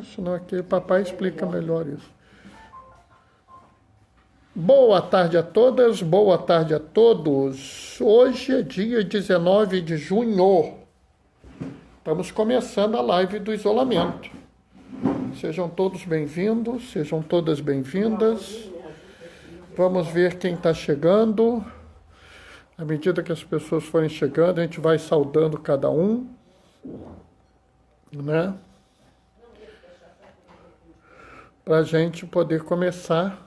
Senão aqui papai explica melhor isso. Boa tarde a todas, boa tarde a todos. Hoje é dia 19 de junho. Estamos começando a live do isolamento. Sejam todos bem-vindos, sejam todas bem-vindas. Vamos ver quem está chegando. À medida que as pessoas forem chegando, a gente vai saudando cada um, né? Para a gente poder começar.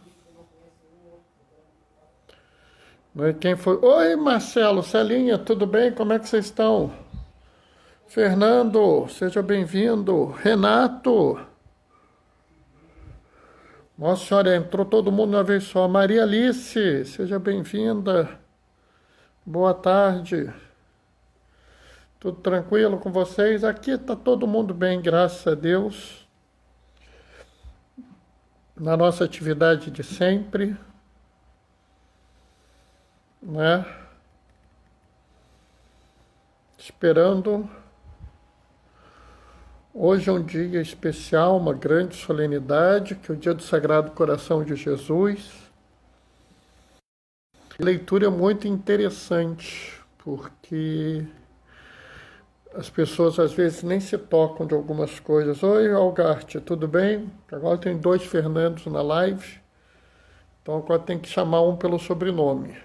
Quem foi? Oi, Marcelo, Celinha, tudo bem? Como é que vocês estão? Fernando, seja bem-vindo. Renato. Nossa Senhora, entrou todo mundo uma vez só. Maria Alice, seja bem-vinda. Boa tarde. Tudo tranquilo com vocês? Aqui está todo mundo bem, graças a Deus. Na nossa atividade de sempre, né? Esperando. Hoje é um dia especial, uma grande solenidade, que é o dia do Sagrado Coração de Jesus. A leitura é muito interessante, porque as pessoas às vezes nem se tocam de algumas coisas. Oi, Algarte, tudo bem? Agora tem 2 Fernandos na live, então agora tem que chamar um pelo sobrenome.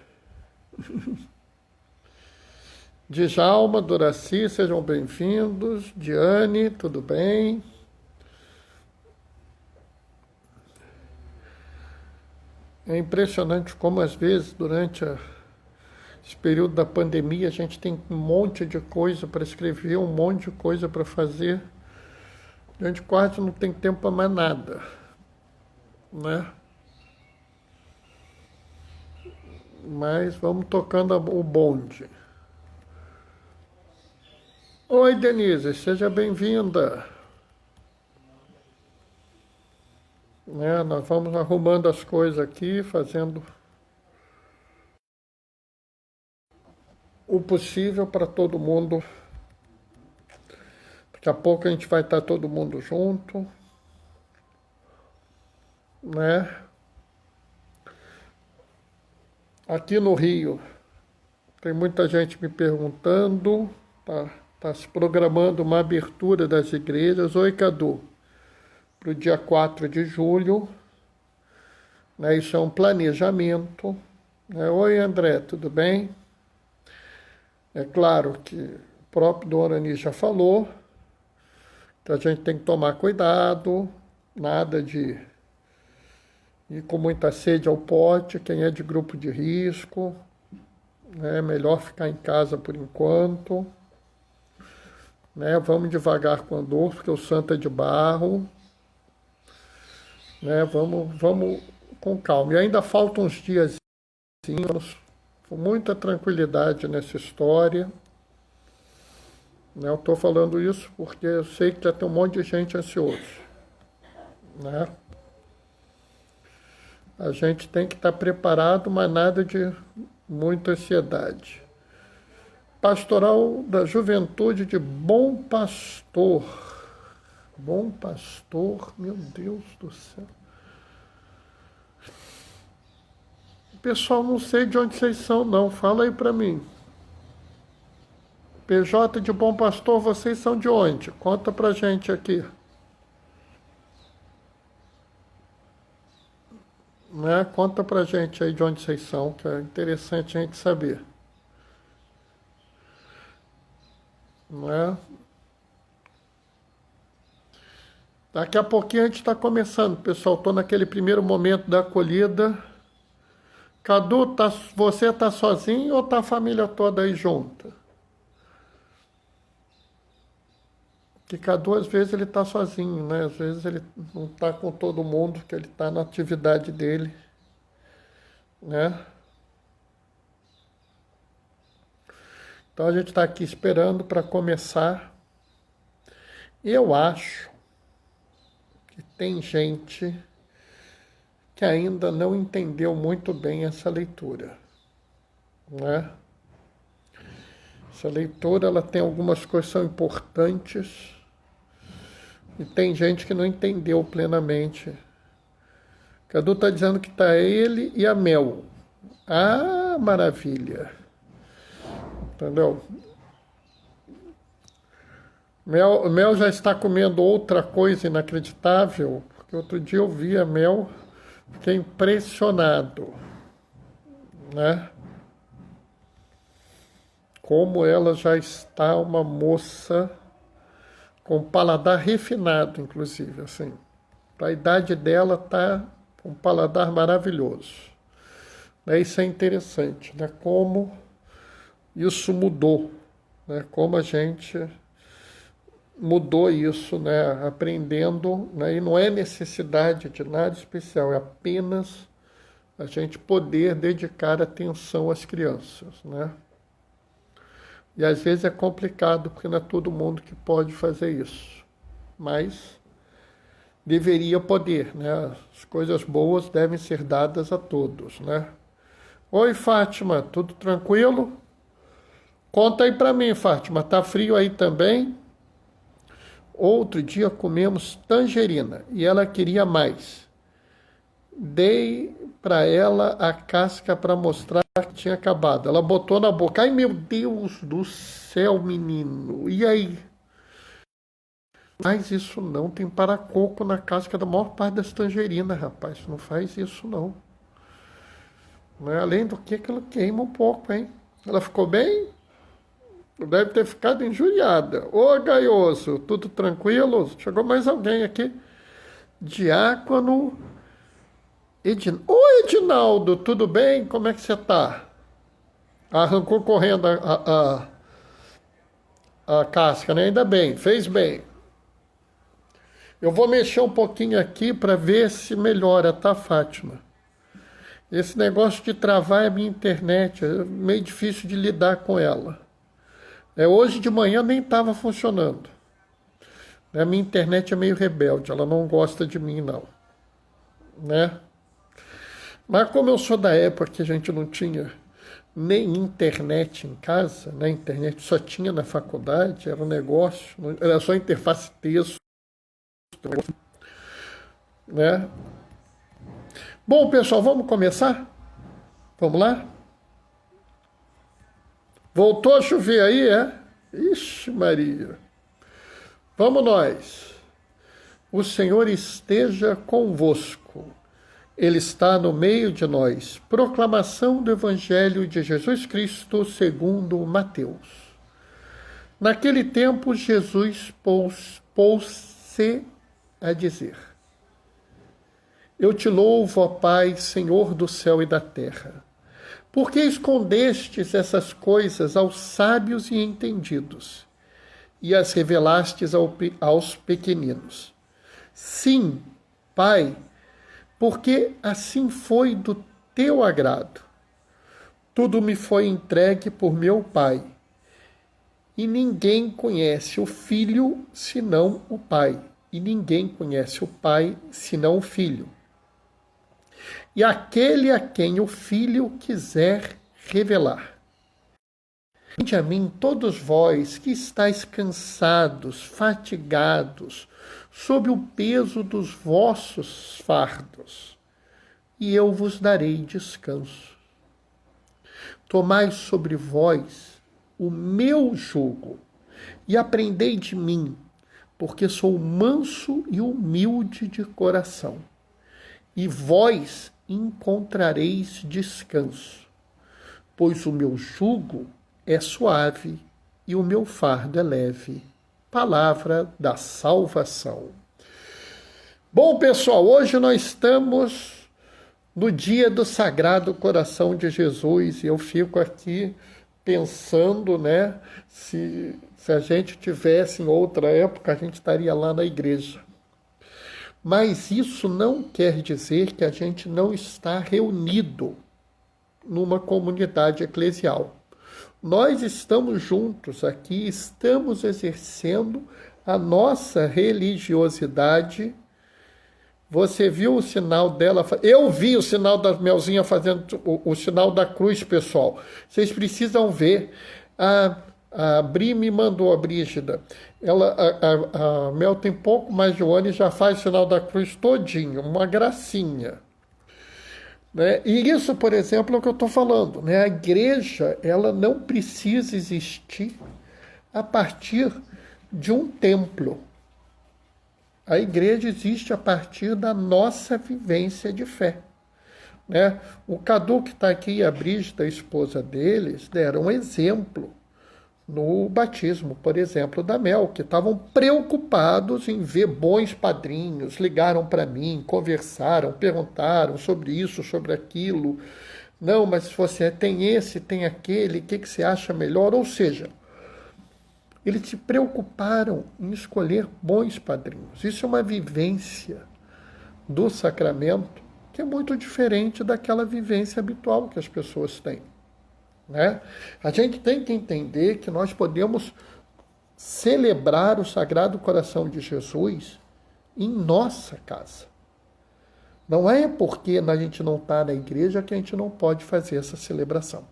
Djalma, Doraci, sejam bem-vindos. Diane, tudo bem? É impressionante como às vezes durante esse período da pandemia a gente tem um monte de coisa para escrever, um monte de coisa para fazer. A gente quase não tem tempo para mais nada, né? Mas vamos tocando o bonde. Oi, Denise, seja bem-vinda. Nós vamos arrumando as coisas aqui, fazendo o possível para todo mundo. Daqui a pouco a gente vai estar todo mundo junto, né? Aqui no Rio, tem muita gente me perguntando, tá se programando uma abertura das igrejas. Oi, Cadu, para o dia 4 de julho, né? Isso é um planejamento, né? Oi, André, tudo bem? É claro que o próprio Dorani já falou que a gente tem que tomar cuidado, nada de ir com muita sede ao pote, quem é de grupo de risco, né? Melhor ficar em casa por enquanto, né? Vamos devagar com a dor, porque o santo é de barro, né? Vamos com calma. E ainda faltam uns dias com muita tranquilidade nessa história. Eu estou falando isso porque eu sei que já tem um monte de gente ansioso, né? A gente tem que estar preparado, mas nada de muita ansiedade. Pastoral da Juventude de Bom Pastor. Bom Pastor, meu Deus do céu. Pessoal, não sei de onde vocês são, não. Fala aí para mim. PJ de Bom Pastor, vocês são de onde? Conta pra gente aqui. Né? Conta pra gente aí de onde vocês são, que é interessante a gente saber. Né? Daqui a pouquinho a gente está começando, pessoal. Estou naquele primeiro momento da acolhida. Cadu, você está sozinho ou está a família toda aí junta? Porque Cadu, às vezes, ele está sozinho, né? Às vezes ele não está com todo mundo, que ele está na atividade dele, né? Então a gente está aqui esperando para começar. Eu acho que tem gente que ainda não entendeu muito bem essa leitura, né? Essa leitura, ela tem algumas coisas que são importantes, E tem gente que não entendeu plenamente. Cadu está dizendo que está ele e a Mel. Ah, maravilha. Entendeu? Mel já está comendo outra coisa inacreditável, porque outro dia eu vi a Mel, fiquei impressionado, né? Como ela já está uma moça com paladar refinado, inclusive, assim. Para a idade dela tá com um paladar maravilhoso. Isso é interessante, né? Como isso mudou, né? Como a gente mudou isso, né? Aprendendo, né? E não é necessidade de nada especial, é apenas a gente poder dedicar atenção às crianças, né? E às vezes é complicado, porque não é todo mundo que pode fazer isso. Mas deveria poder, né? As coisas boas devem ser dadas a todos, né? Oi, Fátima, tudo tranquilo? Conta aí pra mim, Fátima, tá frio aí também? Outro dia comemos tangerina e ela queria mais. Dei para ela a casca para mostrar que tinha acabado. Ela botou na boca. Ai, meu Deus do céu, menino. E aí? Faz isso não. Tem paracoco na casca da maior parte das tangerinas, rapaz. Não faz isso não. Além do que ela queima um pouco, hein? Ela ficou bem? Deve ter ficado injuriada. Ô, Gaioso, tudo tranquilo? Chegou mais alguém aqui. Diácono Oi, Edinaldo, tudo bem? Como é que você tá? Arrancou correndo a casca, né? Ainda bem, fez bem. Eu vou mexer um pouquinho aqui para ver se melhora, tá, Fátima? Esse negócio de travar a minha internet, é meio difícil de lidar com ela. Hoje de manhã nem estava funcionando. A minha internet é meio rebelde, ela não gosta de mim, não. Né? Mas como eu sou da época que a gente não tinha nem internet em casa, né? Internet só tinha na faculdade, era um negócio, era só interface texto, né? Bom, pessoal, vamos começar? Vamos lá? Voltou a chover aí, é? Ixi, Maria. Vamos nós. O Senhor esteja convosco. Ele está no meio de nós. Proclamação do Evangelho de Jesus Cristo segundo Mateus. Naquele tempo, Jesus pôs-se a dizer: Eu te louvo, ó Pai, Senhor do céu e da terra, porque escondestes essas coisas aos sábios e entendidos, e as revelastes aos pequeninos. Sim, Pai, porque assim foi do teu agrado. Tudo me foi entregue por meu Pai, e ninguém conhece o Filho senão o Pai, e ninguém conhece o Pai senão o Filho, e aquele a quem o Filho quiser revelar. Vinde a mim todos vós que estáis cansados, fatigados, sob o peso dos vossos fardos, e eu vos darei descanso. Tomai sobre vós o meu jugo e aprendei de mim, porque sou manso e humilde de coração, e vós encontrareis descanso, pois o meu jugo é suave e o meu fardo é leve. Palavra da salvação. Bom, pessoal, hoje nós estamos no dia do Sagrado Coração de Jesus e eu fico aqui pensando, né, se a gente tivesse em outra época, a gente estaria lá na igreja. Mas isso não quer dizer que a gente não está reunido numa comunidade eclesial. Nós estamos juntos aqui, estamos exercendo a nossa religiosidade. Você viu o sinal dela? Eu vi o sinal da Melzinha fazendo o sinal da cruz, pessoal. Vocês precisam ver. A Bri me mandou, a Brígida. A Mel tem pouco mais de um ano e já faz o sinal da cruz todinho, uma gracinha. Né? E isso, por exemplo, é o que eu estou falando. Né? A igreja, ela não precisa existir a partir de um templo. A igreja existe a partir da nossa vivência de fé. Né? O Cadu que está aqui e a Brígida, a esposa deles, deram um exemplo no batismo, por exemplo, da Mel, que estavam preocupados em ver bons padrinhos, ligaram para mim, conversaram, perguntaram sobre isso, sobre aquilo. Não, mas se você tem esse, tem aquele, o que você acha melhor? Ou seja, eles se preocuparam em escolher bons padrinhos. Isso é uma vivência do sacramento que é muito diferente daquela vivência habitual que as pessoas têm. Né? A gente tem que entender que nós podemos celebrar o Sagrado Coração de Jesus em nossa casa. Não é porque a gente não está na igreja que a gente não pode fazer essa celebração.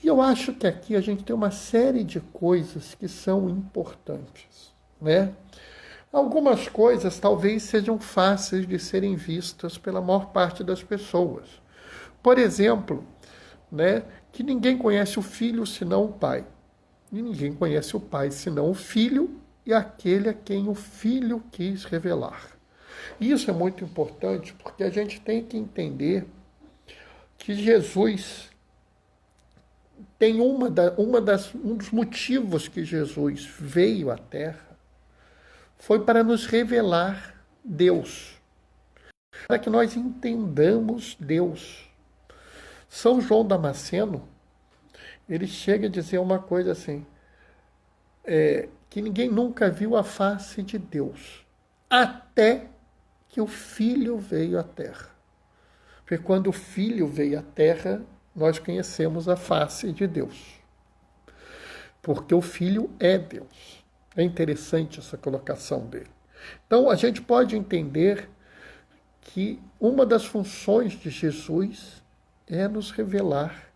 E eu acho que aqui a gente tem uma série de coisas que são importantes. Né? Algumas coisas talvez sejam fáceis de serem vistas pela maior parte das pessoas. Por exemplo, né, que ninguém conhece o filho senão o pai. E ninguém conhece o pai senão o filho e aquele a quem o filho quis revelar. E isso é muito importante porque a gente tem que entender que Jesus tem um dos motivos que Jesus veio à Terra foi para nos revelar Deus, para que nós entendamos Deus. São João Damasceno, ele chega a dizer uma coisa assim, que ninguém nunca viu a face de Deus, até que o Filho veio à Terra. Porque quando o Filho veio à Terra, nós conhecemos a face de Deus. Porque o Filho é Deus. É interessante essa colocação dele. Então, a gente pode entender que uma das funções de Jesus é nos revelar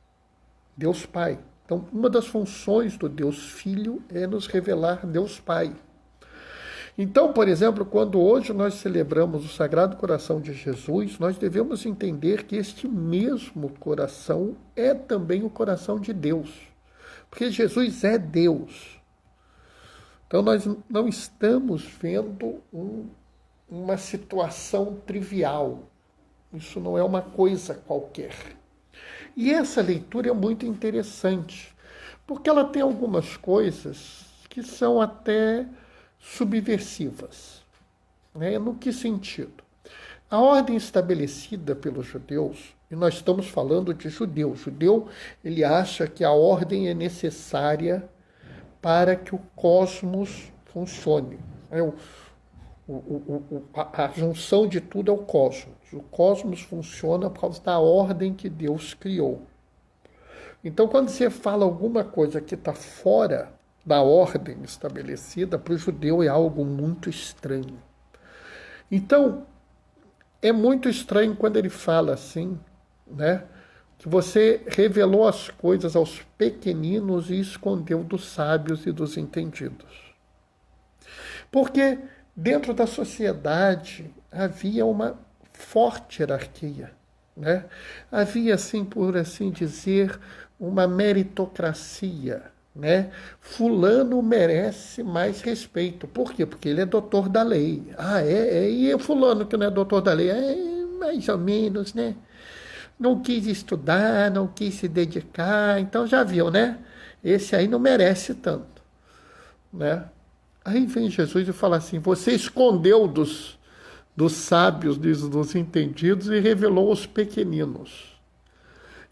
Deus Pai. Então, uma das funções do Deus Filho é nos revelar Deus Pai. Então, por exemplo, quando hoje nós celebramos o Sagrado Coração de Jesus, nós devemos entender que este mesmo coração é também o coração de Deus. Porque Jesus é Deus. Então, nós não estamos vendo uma situação trivial. Isso não é uma coisa qualquer. E essa leitura é muito interessante, porque ela tem algumas coisas que são até subversivas. Né? No que sentido? A ordem estabelecida pelos judeus, e nós estamos falando de judeu. O judeu, ele acha que a ordem é necessária para que o cosmos funcione. A junção de tudo é o cosmos. O cosmos funciona por causa da ordem que Deus criou. Então, quando você fala alguma coisa que está fora da ordem estabelecida, para o judeu é algo muito estranho. Então, é muito estranho quando ele fala assim, né? Que você revelou as coisas aos pequeninos e escondeu dos sábios e dos entendidos. Porque dentro da sociedade havia uma forte hierarquia. Né? Havia, assim, por assim dizer, uma meritocracia. Né? Fulano merece mais respeito. Por quê? Porque ele é doutor da lei. E o fulano que não é doutor da lei? Mais ou menos, né? Não quis estudar, não quis se dedicar, então já viu, né? Esse aí não merece tanto. Né? Aí vem Jesus e fala assim, você escondeu dos sábios, dos entendidos e revelou aos pequeninos.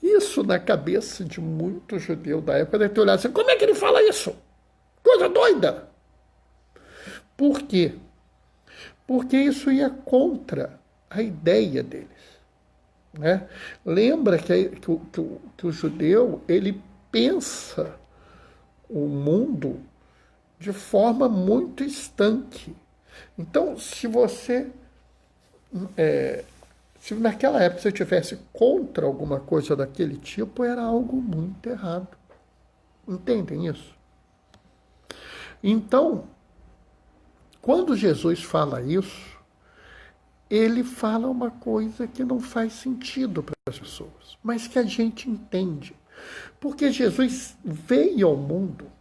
Isso na cabeça de muito judeu da época deve ter olhado assim, como é que ele fala isso? Coisa doida! Por quê? Porque isso ia contra a ideia deles. Né? Lembra que o judeu ele pensa o mundo de forma muito estanque. Então, se naquela época você tivesse contra alguma coisa daquele tipo, era algo muito errado. Entendem isso? Então, quando Jesus fala isso, ele fala uma coisa que não faz sentido para as pessoas, mas que a gente entende. Porque Jesus veio ao mundo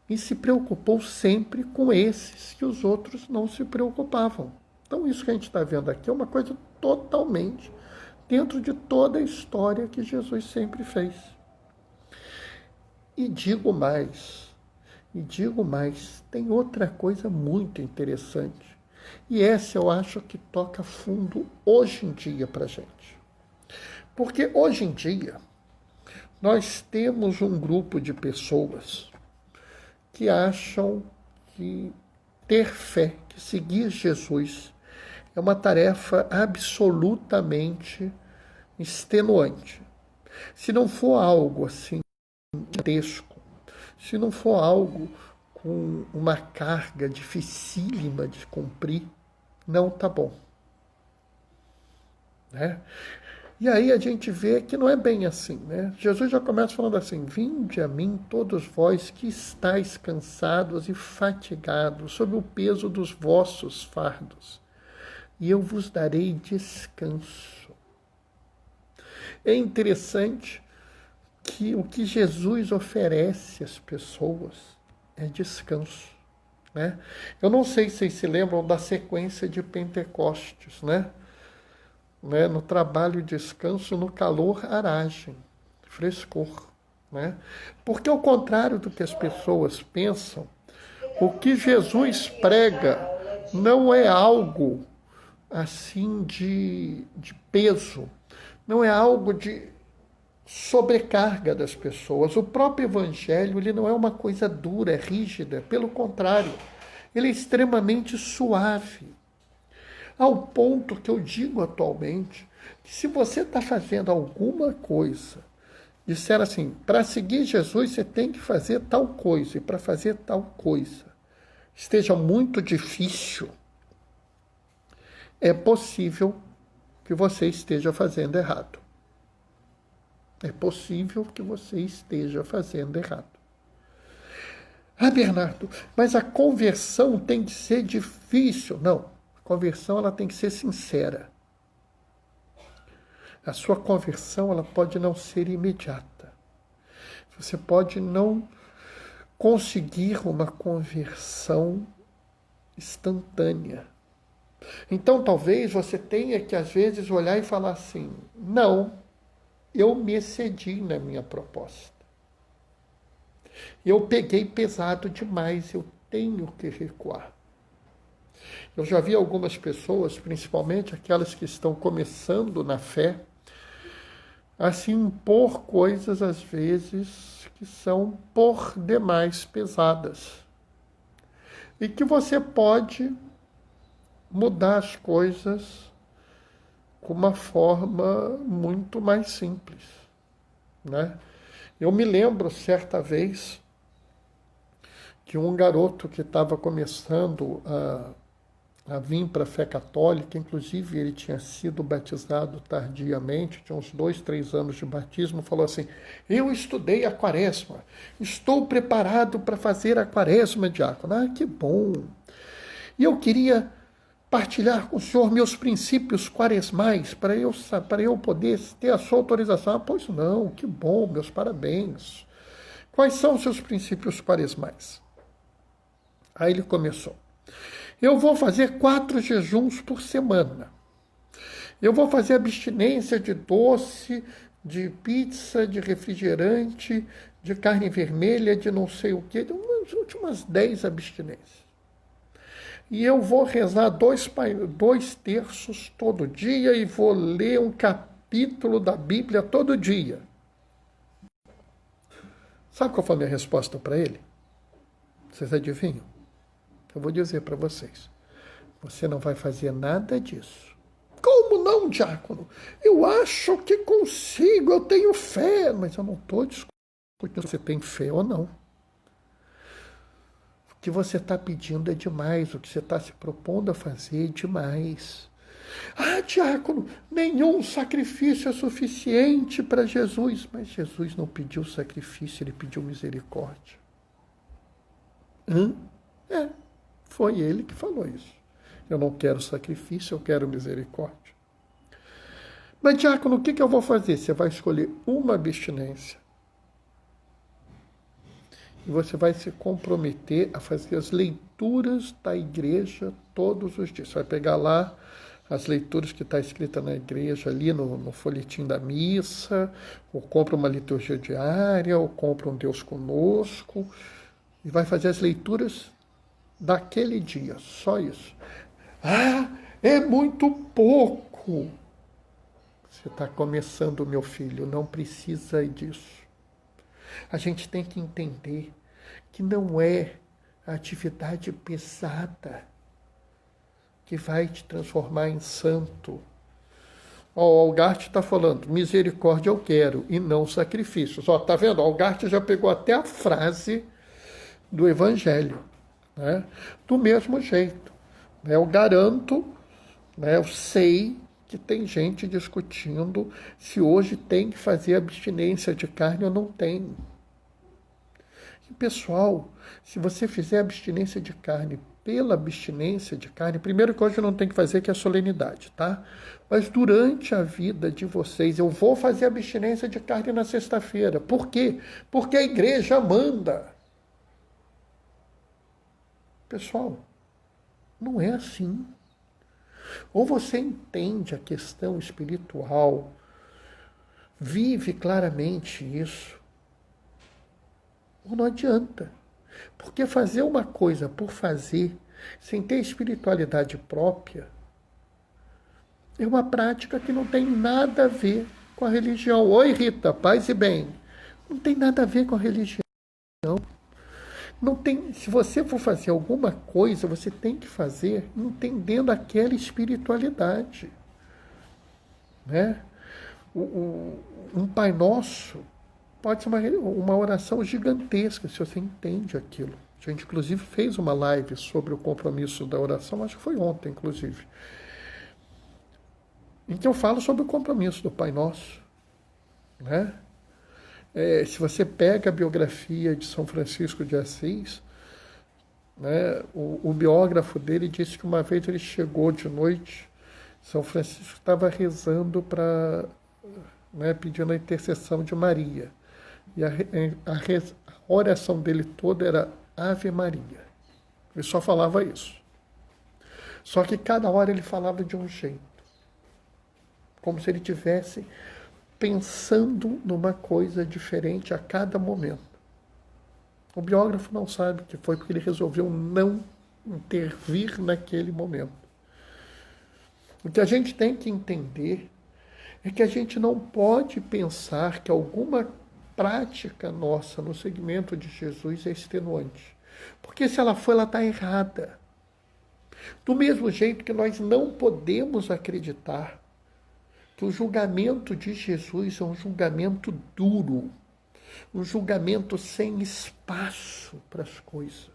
e se preocupou sempre com esses que os outros não se preocupavam. Então, isso que a gente está vendo aqui é uma coisa totalmente dentro de toda a história que Jesus sempre fez. E digo mais, tem outra coisa muito interessante. E essa eu acho que toca fundo hoje em dia para a gente. Porque hoje em dia, nós temos um grupo de pessoas que acham que ter fé, que seguir Jesus, é uma tarefa absolutamente extenuante. Se não for algo assim, gigantesco, se não for algo com uma carga dificílima de cumprir, não tá bom. Né? E aí a gente vê que não é bem assim, né? Jesus já começa falando assim: vinde a mim todos vós que estáis cansados e fatigados sob o peso dos vossos fardos, e eu vos darei descanso. É interessante que o que Jesus oferece às pessoas é descanso. Né? Eu não sei se vocês se lembram da sequência de Pentecostes, né? No trabalho e descanso, no calor, aragem, frescor. Né? Porque, ao contrário do que as pessoas pensam, o que Jesus prega não é algo assim de peso, não é algo de sobrecarga das pessoas. O próprio evangelho ele não é uma coisa dura, rígida, pelo contrário, ele é extremamente suave. Ao ponto que eu digo atualmente que se você está fazendo alguma coisa, disser assim, para seguir Jesus você tem que fazer tal coisa, e para fazer tal coisa esteja muito difícil, é possível que você esteja fazendo errado. É possível que você esteja fazendo errado. Ah, Bernardo, mas a conversão tem que ser difícil. Não, a conversão ela tem que ser sincera. A sua conversão ela pode não ser imediata. Você pode não conseguir uma conversão instantânea. Então, talvez você tenha que, às vezes, olhar e falar assim: não, eu me excedi na minha proposta. Eu peguei pesado demais, eu tenho que recuar. Eu já vi algumas pessoas, principalmente aquelas que estão começando na fé, assim impor coisas, às vezes, que são por demais pesadas. E que você pode mudar as coisas com uma forma muito mais simples. Né? Eu me lembro, certa vez, que um garoto que estava começando a vir para a fé católica, inclusive ele tinha sido batizado tardiamente, tinha uns 2, 3 anos de batismo, falou assim: eu estudei a quaresma, estou preparado para fazer a quaresma, diácono. Ah, que bom! E eu queria partilhar com o senhor meus princípios quaresmais, para eu poder ter a sua autorização. Ah, pois não, que bom, meus parabéns. Quais são os seus princípios quaresmais? Aí ele começou: eu vou fazer 4 jejuns por semana. Eu vou fazer abstinência de doce, de pizza, de refrigerante, de carne vermelha, de não sei o quê, de umas últimas 10 abstinências. E eu vou rezar 2 terços todo dia e vou ler um capítulo da Bíblia todo dia. Sabe qual foi a minha resposta para ele? Vocês adivinham? Eu vou dizer para vocês: você não vai fazer nada disso. Como não, diácono? Eu acho que consigo, eu tenho fé. Mas eu não estou discutindo se você tem fé ou não. O que você está pedindo é demais, o que você está se propondo a fazer é demais. Ah, diácono, nenhum sacrifício é suficiente para Jesus. Mas Jesus não pediu sacrifício, ele pediu misericórdia. É, foi ele que falou isso. Eu não quero sacrifício, eu quero misericórdia. Mas, diácono, o que eu vou fazer? Você vai escolher uma abstinência. E você vai se comprometer a fazer as leituras da igreja todos os dias. Você vai pegar lá as leituras que está escrita na igreja, ali no folhetim da missa, ou compra uma liturgia diária, ou compra um Deus Conosco, e vai fazer as leituras daquele dia, só isso. Ah, é muito pouco. Você está começando, meu filho, não precisa disso. A gente tem que entender que não é a atividade pesada que vai te transformar em santo. O Algarte está falando, misericórdia eu quero e não sacrifícios. Tá vendo? O Algarte já pegou até a frase do Evangelho, né? Do mesmo jeito. Né? Eu garanto, né? Eu sei que tem gente discutindo se hoje tem que fazer abstinência de carne ou não tem. E, pessoal, se você fizer abstinência de carne pela abstinência de carne, primeiro que hoje não tem que fazer, que é a solenidade, tá? Mas durante a vida de vocês, eu vou fazer abstinência de carne na sexta-feira. Por quê? Porque a igreja manda. Pessoal, não é assim. Ou você entende a questão espiritual, vive claramente isso, ou não adianta. Porque fazer uma coisa por fazer, sem ter espiritualidade própria, é uma prática que não tem nada a ver com a religião. Oi, Rita, paz e bem. Não tem nada a ver com a religião. Não tem, se você for fazer alguma coisa, você tem que fazer entendendo aquela espiritualidade. Né? Um Pai Nosso pode ser uma oração gigantesca, se você entende aquilo. A gente, inclusive, fez uma live sobre o compromisso da oração, acho que foi ontem, inclusive, em que eu falo sobre o compromisso do Pai Nosso. Né? Se você pega a biografia de São Francisco de Assis, né, o biógrafo dele disse que uma vez ele chegou de noite, São Francisco estava rezando para, né, pedindo a intercessão de Maria. E a oração dele toda era Ave Maria. Ele só falava isso. Só que cada hora ele falava de um jeito. Como se ele tivesse pensando numa coisa diferente a cada momento. O biógrafo não sabe que foi porque ele resolveu não intervir naquele momento. O que a gente tem que entender é que a gente não pode pensar que alguma prática nossa no segmento de Jesus é extenuante. Porque se ela for, ela está errada. Do mesmo jeito que nós não podemos acreditar que o julgamento de Jesus é um julgamento duro, um julgamento sem espaço para as coisas.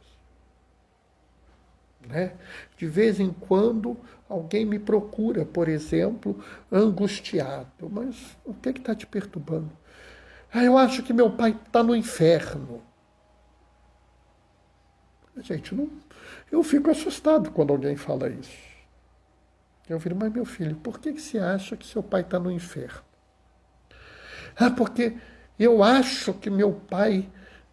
Né? De vez em quando, alguém me procura, por exemplo, angustiado. Mas o que está te perturbando? Eu acho que meu pai está no inferno. Gente, não, eu fico assustado quando alguém fala isso. Eu viro, mas meu filho, por que você acha que seu pai está no inferno? Porque eu acho que meu pai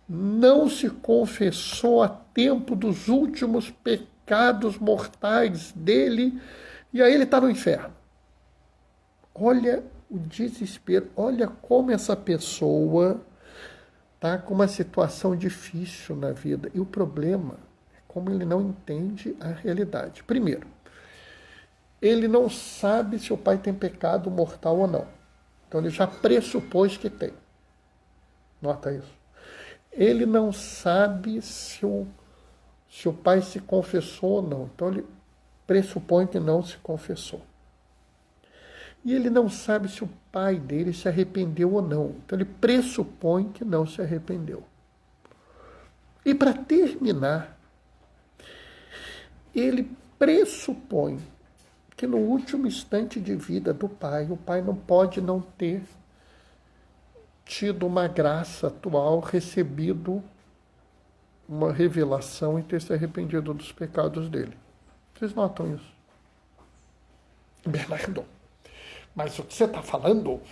não se confessou a tempo dos últimos pecados mortais dele, e aí ele está no inferno. Olha o desespero, olha como essa pessoa está com uma situação difícil na vida. E o problema é como ele não entende a realidade. Primeiro, ele não sabe se o pai tem pecado mortal ou não. Então ele já pressupôs que tem. Nota isso. Ele não sabe se o pai se confessou ou não. Então ele pressupõe que não se confessou. E ele não sabe se o pai dele se arrependeu ou não. Então ele pressupõe que não se arrependeu. E para terminar, ele pressupõe que no último instante de vida do pai, o pai não pode não ter tido uma graça atual, recebido uma revelação e ter se arrependido dos pecados dele. Vocês notam isso? Bernardo, mas o que você está falando? O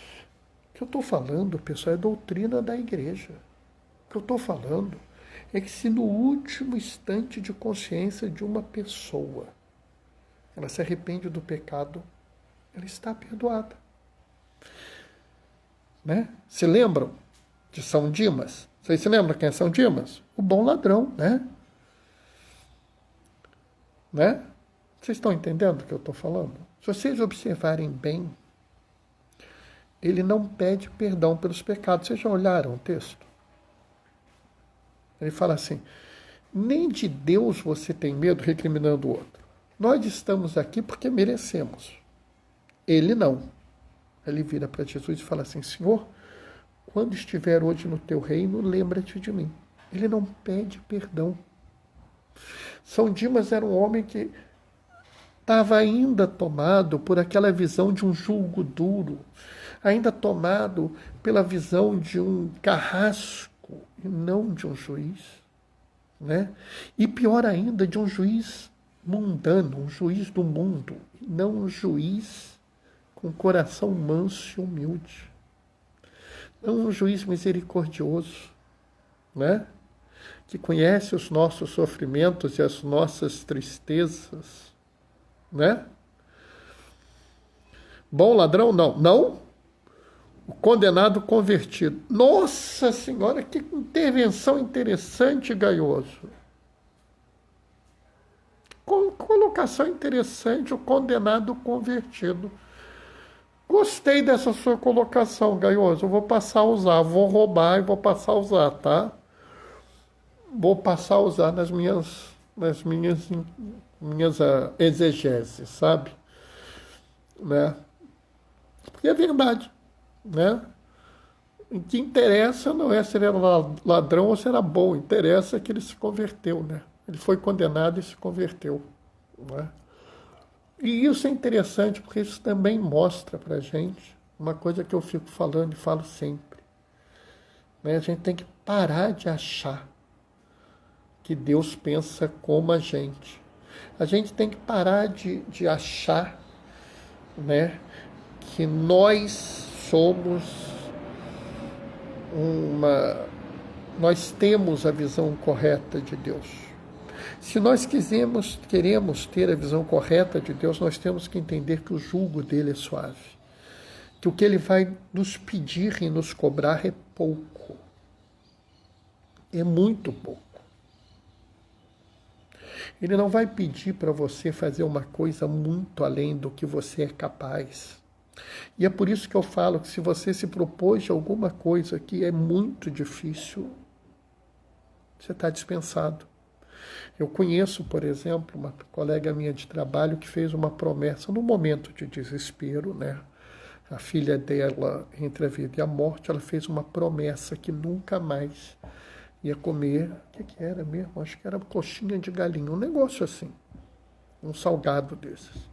que eu estou falando, pessoal, é doutrina da igreja. O que eu estou falando é que se no último instante de consciência de uma pessoa ela se arrepende do pecado, ela está perdoada. Né? Se lembram de São Dimas? Vocês se lembram quem é São Dimas? O bom ladrão, né? Vocês estão entendendo o que eu estou falando? Se vocês observarem bem, ele não pede perdão pelos pecados. Vocês já olharam o texto? Ele fala assim, nem de Deus você tem medo, recriminando o outro. Nós estamos aqui porque merecemos. Ele não. Ele vira para Jesus e fala assim, Senhor, quando estiver hoje no teu reino, lembra-te de mim. Ele não pede perdão. São Dimas era um homem que estava ainda tomado por aquela visão de um julgo duro, ainda tomado pela visão de um carrasco e não de um juiz, né? E pior ainda, de um juiz mundano, um juiz do mundo, não um juiz com coração manso e humilde, não um juiz misericordioso, né? Que conhece os nossos sofrimentos e as nossas tristezas, né? Bom ladrão, não. Não? O condenado convertido. Nossa Senhora, que intervenção interessante, Gaioso. Colocação interessante, o condenado convertido. Gostei dessa sua colocação, Gaioso. Eu vou passar a usar, vou roubar e vou passar a usar, tá? Vou passar a usar nas minhas exegeses, sabe? Né? Porque é verdade, né? O que interessa não é se ele era ladrão ou se era bom, interessa que ele se converteu, né? Ele foi condenado e se converteu, né? E isso é interessante porque isso também mostra pra gente uma coisa que eu fico falando e falo sempre, né? A gente tem que parar de achar que Deus pensa como a gente. A gente tem que parar de achar, né, que nós somos nós temos a visão correta de Deus. Se nós queremos ter a visão correta de Deus, nós temos que entender que o jugo dele é suave. Que o que ele vai nos pedir e nos cobrar é pouco. É muito pouco. Ele não vai pedir para você fazer uma coisa muito além do que você é capaz. E é por isso que eu falo que se você se propôs de alguma coisa que é muito difícil, você está dispensado. Eu conheço, por exemplo, uma colega minha de trabalho que fez uma promessa no momento de desespero, né? A filha dela, entre a vida e a morte, ela fez uma promessa que nunca mais ia comer, o que era mesmo? Acho que era coxinha de galinha, um negócio assim, um salgado desses.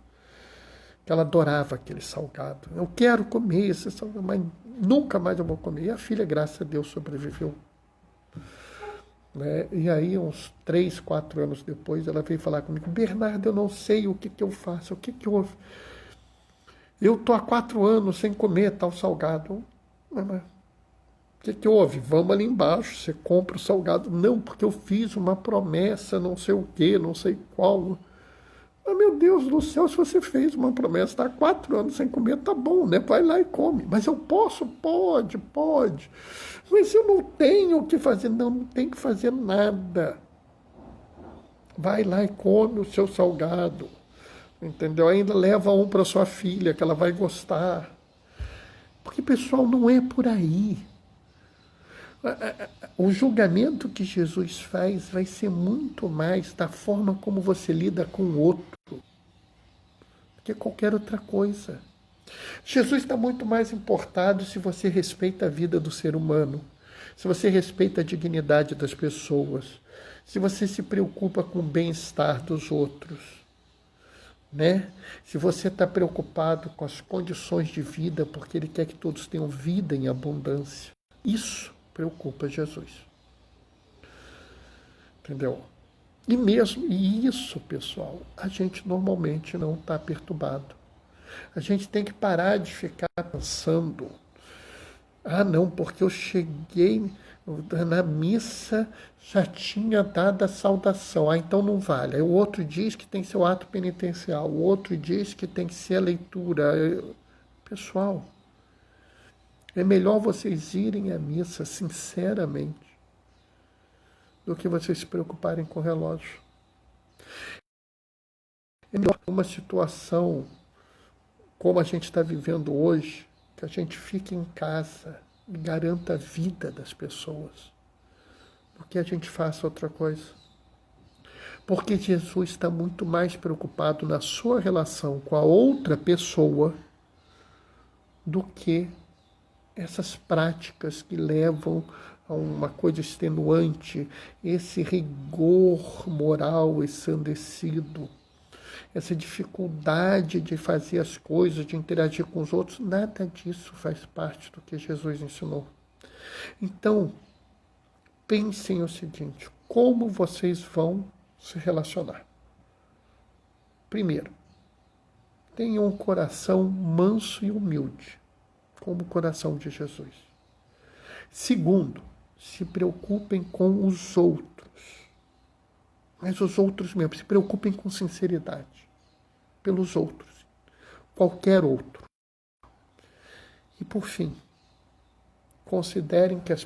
Que ela adorava aquele salgado. Eu quero comer esse salgado, mas nunca mais eu vou comer. E a filha, graças a Deus, sobreviveu. Né? E aí, uns 3, 4 anos depois, ela veio falar comigo, Bernardo, eu não sei o que eu faço, o que houve? Eu estou há 4 anos sem comer tal salgado. Mas o que houve? Vamos ali embaixo, você compra o salgado. Não, porque eu fiz uma promessa, não sei o quê, não sei qual. Ah, meu Deus do céu, se você fez uma promessa, está há 4 anos sem comer, tá bom, né? Vai lá e come. Mas eu posso? Pode. Mas eu não tenho o que fazer. Não tem que fazer nada. Vai lá e come o seu salgado. Entendeu? Ainda leva um para sua filha, que ela vai gostar. Porque, pessoal, não é por aí. O julgamento que Jesus faz vai ser muito mais da forma como você lida com o outro do que qualquer outra coisa. Jesus está muito mais importado se você respeita a vida do ser humano, se você respeita a dignidade das pessoas, se você se preocupa com o bem-estar dos outros, né? Se você está preocupado com as condições de vida, porque Ele quer que todos tenham vida em abundância, isso preocupa Jesus. Entendeu? E isso, pessoal, a gente normalmente não está perturbado. A gente tem que parar de ficar pensando, ah, não, porque eu cheguei na missa, já tinha dado a saudação. Ah, então não vale. Aí o outro diz que tem que ser o ato penitencial. O outro diz que tem que ser a leitura. Pessoal, é melhor vocês irem à missa sinceramente do que vocês se preocuparem com o relógio. É melhor uma situação como a gente está vivendo hoje, que a gente fique em casa e garanta a vida das pessoas, do que a gente faça outra coisa. Porque Jesus está muito mais preocupado na sua relação com a outra pessoa do que essas práticas que levam a uma coisa extenuante, esse rigor moral ensandecido, essa dificuldade de fazer as coisas, de interagir com os outros, nada disso faz parte do que Jesus ensinou. Então, pensem o seguinte, como vocês vão se relacionar? Primeiro, tenham um coração manso e humilde, como o coração de Jesus. Segundo, se preocupem com os outros. Mas os outros mesmo, se preocupem com sinceridade. Pelos outros. Qualquer outro. E por fim, considerem que a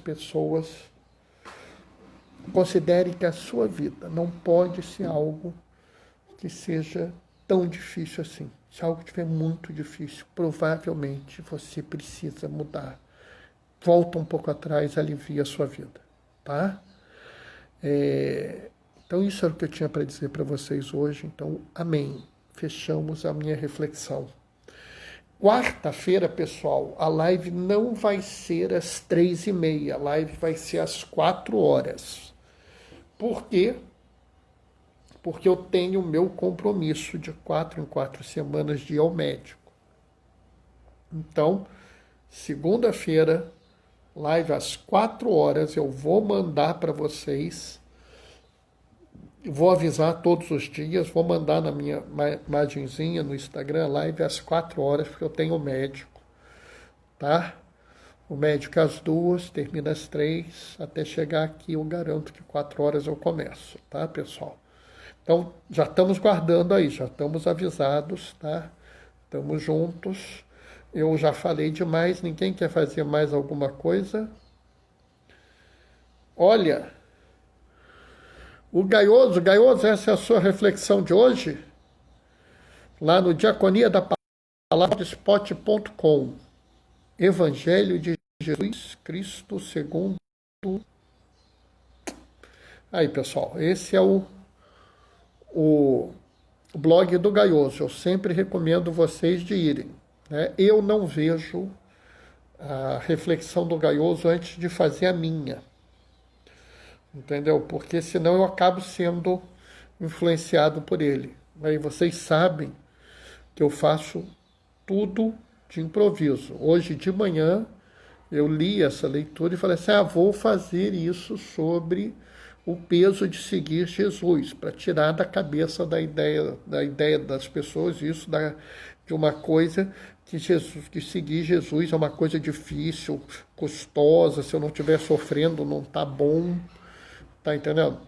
sua vida não pode ser algo que seja tão difícil assim. Se algo estiver muito difícil, provavelmente você precisa mudar. Volta um pouco atrás, alivia a sua vida, tá? Então isso era o que eu tinha para dizer para vocês hoje. Então, amém. Fechamos a minha reflexão. Quarta-feira, pessoal, a live não vai ser às 3h30, a live vai ser às 4h. Por quê? Porque eu tenho o meu compromisso de 4 em 4 semanas de ir ao médico. Então, segunda-feira, live às 4h, eu vou mandar para vocês, vou avisar todos os dias, vou mandar na minha imagenzinha no Instagram, live às 4h, porque eu tenho médico, tá? O médico às 2h, termina às 3h, até chegar aqui eu garanto que 4h eu começo, tá, pessoal? Então, já estamos guardando aí, já estamos avisados, tá? Estamos juntos. Eu já falei demais, ninguém quer fazer mais alguma coisa? Olha, o Gaioso, essa é a sua reflexão de hoje? Lá no Diaconia da Palavra Spot.com. Evangelho de Jesus Cristo segundo. Aí, pessoal, esse é o blog do Gaioso. Eu sempre recomendo vocês de irem. Né? Eu não vejo a reflexão do Gaioso antes de fazer a minha. Entendeu? Porque senão eu acabo sendo influenciado por ele. Aí vocês sabem que eu faço tudo de improviso. Hoje de manhã eu li essa leitura e falei assim, vou fazer isso sobre o peso de seguir Jesus, para tirar da cabeça da ideia das pessoas isso de uma coisa que seguir Jesus é uma coisa difícil, custosa, se eu não estiver sofrendo não tá bom, tá entendendo?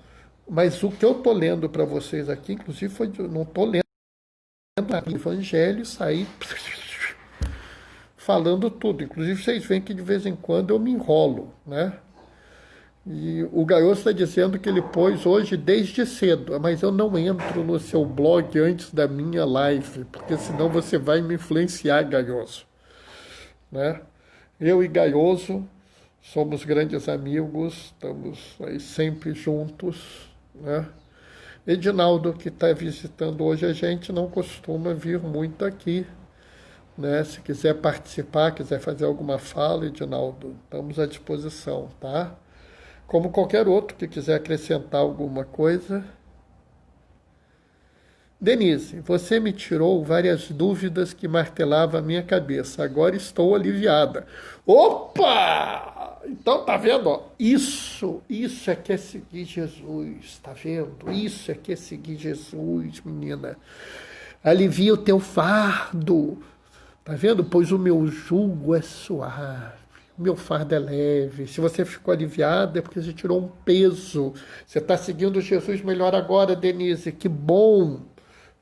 Mas o que eu tô lendo para vocês aqui, inclusive não tô lendo o Evangelho e sair falando tudo, inclusive vocês veem que de vez em quando eu me enrolo, né? E o Gaioso está dizendo que ele pôs hoje desde cedo, mas eu não entro no seu blog antes da minha live, porque senão você vai me influenciar, Gaioso. Né? Eu e Gaioso somos grandes amigos, estamos aí sempre juntos. Né? Edinaldo, que está visitando hoje a gente, não costuma vir muito aqui. Né? Se quiser participar, quiser fazer alguma fala, Edinaldo, estamos à disposição, tá? Como qualquer outro que quiser acrescentar alguma coisa. Denise, você me tirou várias dúvidas que martelavam a minha cabeça. Agora estou aliviada. Opa! Então, tá vendo? Ó? Isso é que é seguir Jesus, tá vendo? Isso é que é seguir Jesus, menina. Alivia o teu fardo, tá vendo? Pois o meu jugo é suave, o meu fardo é leve. Se você ficou aliviada é porque você tirou um peso. Você está seguindo Jesus melhor agora, Denise. Que bom,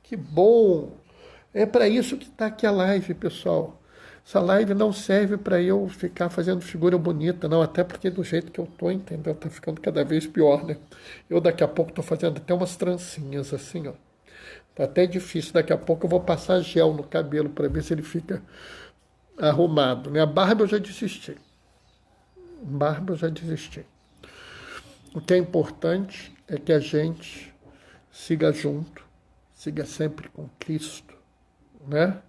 que bom. É para isso que está aqui a live, pessoal. Essa live não serve para eu ficar fazendo figura bonita, não. Até porque do jeito que eu tô, entendeu? Tá ficando cada vez pior, né? Eu daqui a pouco tô fazendo até umas trancinhas assim, ó. Tá até difícil. Daqui a pouco eu vou passar gel no cabelo para ver se ele fica arrumado. Minha barba eu já desisti. Barba eu já desisti. O que é importante é que a gente siga junto, siga sempre com Cristo, né?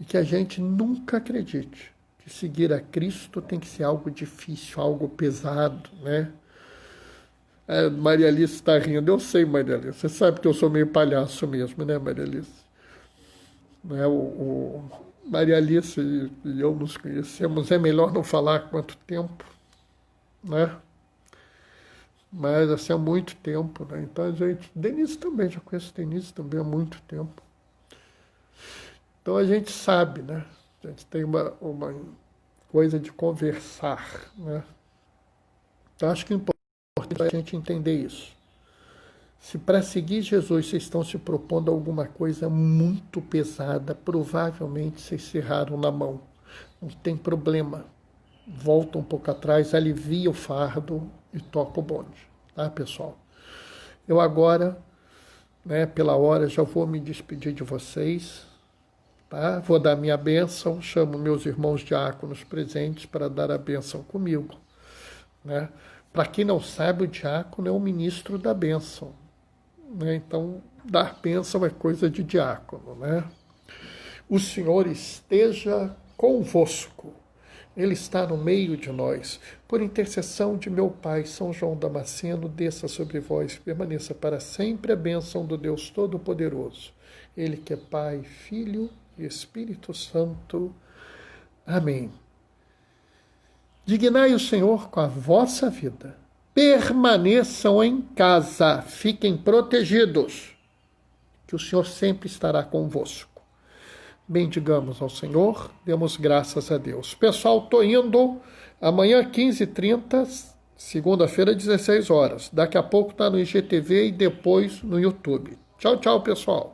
E que a gente nunca acredite que seguir a Cristo tem que ser algo difícil, algo pesado, né? A Maria Alice está rindo. Eu sei, Maria Alice. Você sabe que eu sou meio palhaço mesmo, né, Maria Alice? Né? Maria Alice e eu nos conhecemos. É melhor não falar há quanto tempo, né? Mas assim, há muito tempo, né? Então, a gente... Denise também, já conheço Denise também há muito tempo. Então, a gente sabe, né? A gente tem uma coisa de conversar, né? Então, acho que é importante a gente entender isso. Se para seguir Jesus vocês estão se propondo alguma coisa muito pesada, provavelmente vocês se erraram na mão. Não tem problema. Volta um pouco atrás, alivia o fardo e toca o bonde. Tá, pessoal? Eu agora, né, pela hora, já vou me despedir de vocês. Tá? Vou dar minha bênção, chamo meus irmãos diáconos presentes para dar a bênção comigo. Né? Para quem não sabe, o diácono é o ministro da bênção. Né? Então, dar bênção é coisa de diácono. Né? O Senhor esteja convosco. Ele está no meio de nós. Por intercessão de meu Pai, São João Damasceno, desça sobre vós, permaneça para sempre a bênção do Deus Todo-Poderoso. Ele que é Pai, Filho e Espírito Santo. Amém. Dignai o Senhor com a vossa vida. Permaneçam em casa, fiquem protegidos, que o Senhor sempre estará convosco. Bendigamos ao Senhor, demos graças a Deus. Pessoal, estou indo amanhã 15h30, segunda-feira 16 horas. Daqui a pouco está no IGTV e depois no YouTube. Tchau, tchau, pessoal.